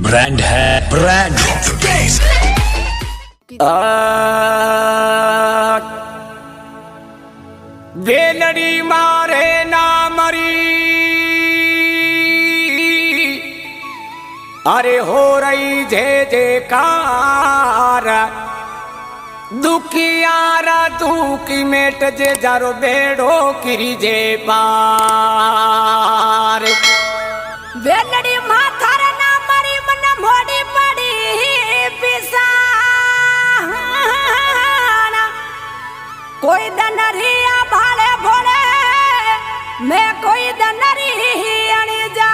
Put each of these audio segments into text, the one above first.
Brand है brand. बेलड़ी मारे ना मरी, अरे हो रही जे जेकार, दुखियारा दुखी मेट जे जारो बेड़ो किरी जे पार। बेलड़ी माथार ना मरी मन मोड़ी पड़ी पिसा, कोई दनरिया भाले भोले मैं कोई दनरी अणी जा।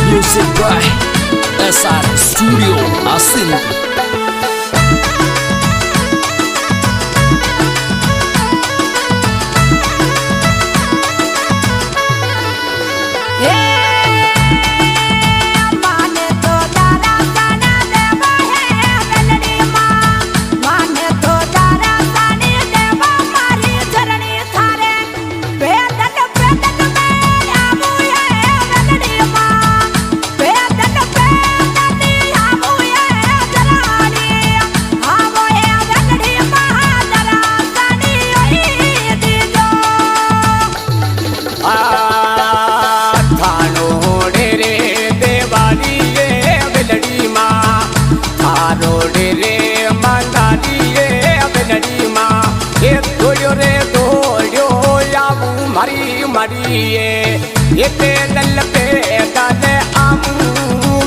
Music by SR Studio Asin। ये पैदल पैदल आमू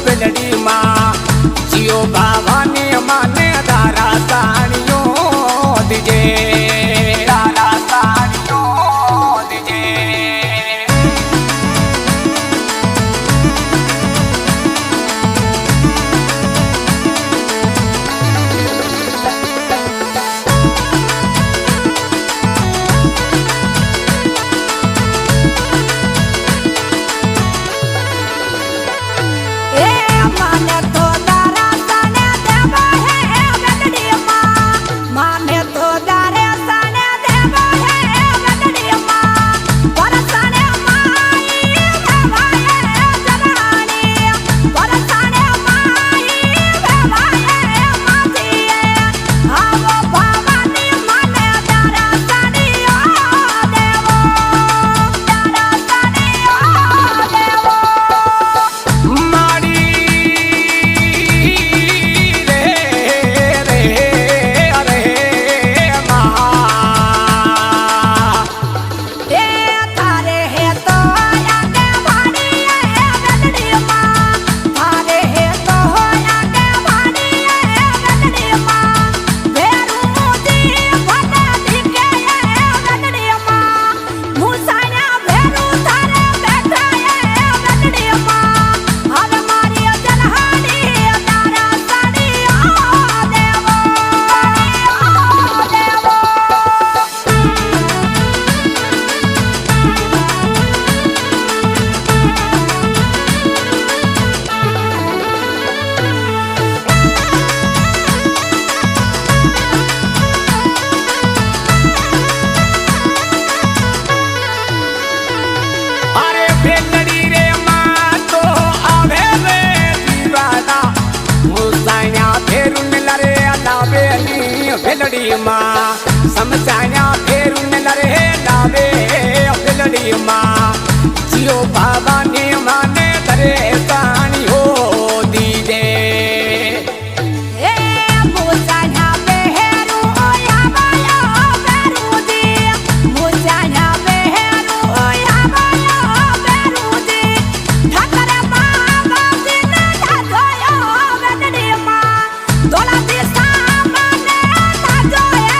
बेलड़ी माँ जियो भवानी माने दारा साड़ियों दीजे, दारा साड़ियों दीजे। बेलड़ी माँ समझाया फेर लरे लावे बेलड़ी माँ जियो भवानी माने दरे सानी हो दीजे। दोला दिशा माने था जो है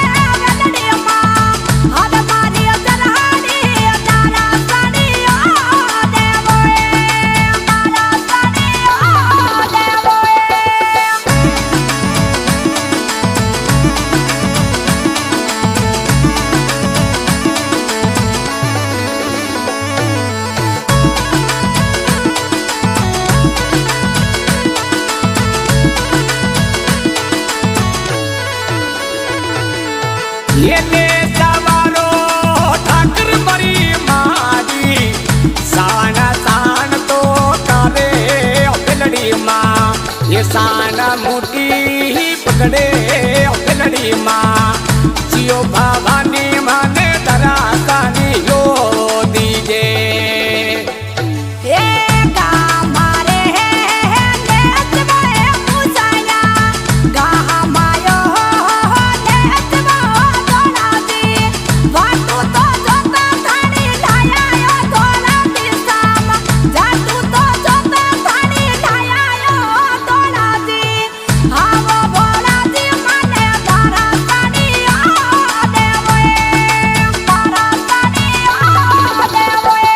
એને સવારો ઠાકર મરી મારી સાણ સાણ તો કરે પેલડીમાં એ સાણ મોટી પકડે પેલડીમાં જીઓ ભાવાની માને દરાસાની યો દીજે એ ગામારે નેતવાએ પૂજાયા ગામાયો નેતવા દોડાતી વાટુ તો જોતા થાણી લાયાયો દોડાતી સામ જાટુ તો જોતા થાણી લાયાયો દોડાતી આવો બોલાતી મને દરાસાની આ દેવોએ દરાસાની આ દેવોએ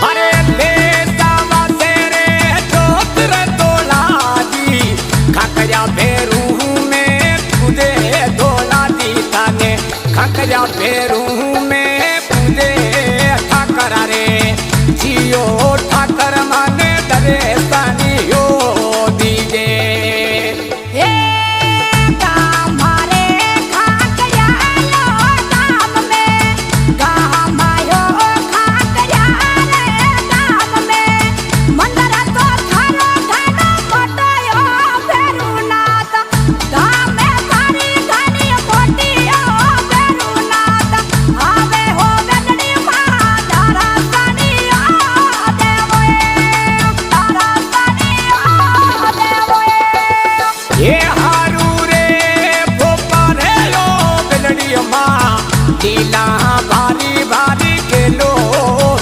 અરે લેતા તેરે જોતર દોલાજી ખાકરિયા ભેરું મે પૂજે દોલાજી તાને ખાકરિયા ભેરું મે પૂજે ઠાકર રે જીઓ ઠાકર માને દરેસાની યો દીજે એ ગામારે ખાકરિયા ગામ મે ગામાયો ખાકરિયા રે ગામ મે મંદરા તો થારો ઘાનો મોટયો ભેરુનાથ ગામે તારી ઘાની મોટીયો ભેરુનાથ આવે હો વેદડી માં દરાસાની આ દેવોએ દરાસાની આ દેવોએ એ હારું રે ભોપા રે લો પેલડીમાં ઢીલા ભારી ભારી કેલો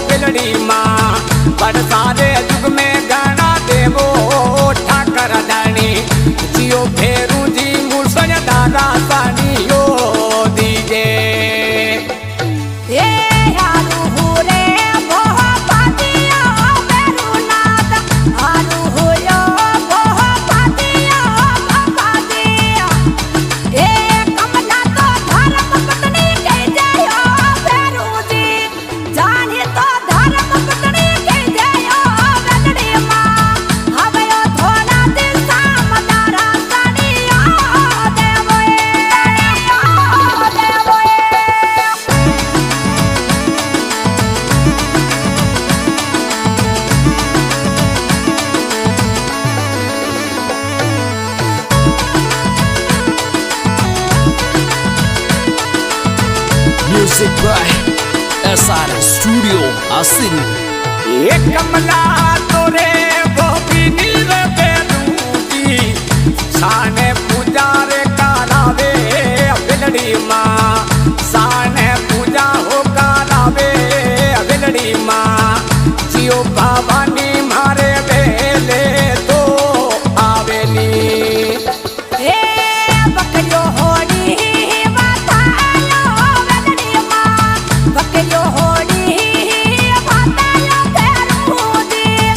પેલડીમાં પડસારે યુગ में गाना देवो ઠાકર દાણી જીઓ ભેરુજી મુસળ દાદા સાની યો દીજે એ હારુ હુરે ભોહ પાતિયો ભેરુનાથ હારુ હુયો ભોહ પાતિયો પાતિયો એ કમલા તો ધર્મ પત્ની કહી જાયો ભેરુજી જાણી તો ધર્મ પત્ની કહી જાયો વેદડીમાં હવયો ધોલા દિશા મદારા સાની આ દેવોએ આ દેવોએ Music by SRS Studio Asin. એ કમલા તોરે ગોપીની રે બેરુજી સાને પૂજા રે કાલાવે વેલડીમાં સાને પૂજા હો કાલાવે વેલડીમાં જીઓ ભવાની મારે વેલે તો આવેલી એ બકરીઓ હોડી વાતાયો વેદડીમાં બકરીઓ હોડી વાતાયો ભેરુજી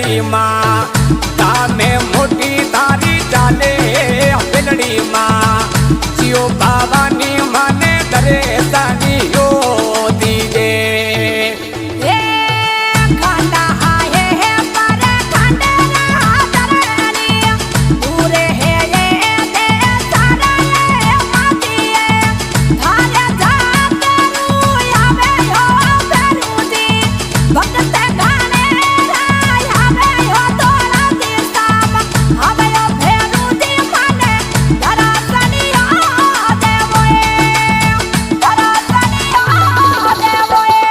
વેલડી માં તામે મોટી તારી ચાલે વેલડી માં જીઓ બાવાની માને દરે તાની યો દીજે એ ખાંડા આયે હે પર ખાંડેલા દરણી પૂરે હે એ દે સારે માતીએ ધારે જાતરું આવે યો ફેરુદી ભક્ત ગાને રાય આવે યો તોરા દિશામ આવે યો ફેરુદી માને ધરાસણીયા દેવો એ ધરાસણીયા દેવો એ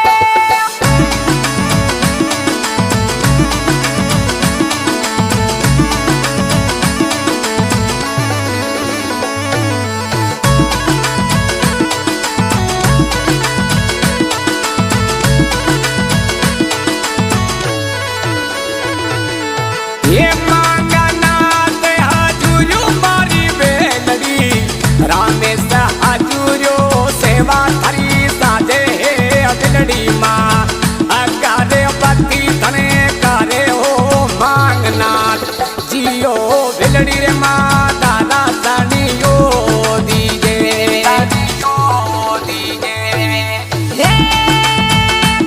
એ માંગના તે હાજુર્યો મારી વેલડી રામેશ હાજુર્યો સેવા તારી સાજે વેલડી માં અગારે પતિ તને કરે હો માંગના જીઓ વેલડી રે માં દાદા સાણીયો દીજે દીજે હે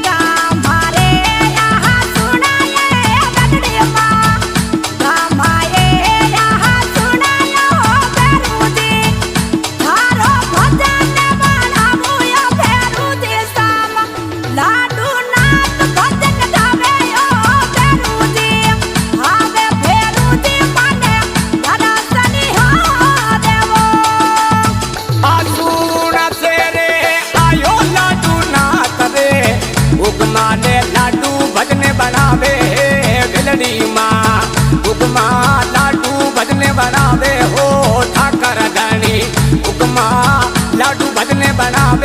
ગામારે યહાં સુનાયે વેલડીમાં ગામાએ યહાં સુનાયો ફેરુદી થારો ભજન બનાવ્યો ફેરુદી સામ લાડુ નાથ ભજન ગાવે યો ફેરુદી આવે ફેરુદી માને ધરાસણી હા દેવો આસુણ સે રે આયો લાડુ નાથ રે ઉગમાને લાડુ ભજને બનાવે વેલડી માં ઉગમા લાડુ ભજને બનાવે હો ઠાકર ધણી ઉગમા લાડુ ભજને બનાવે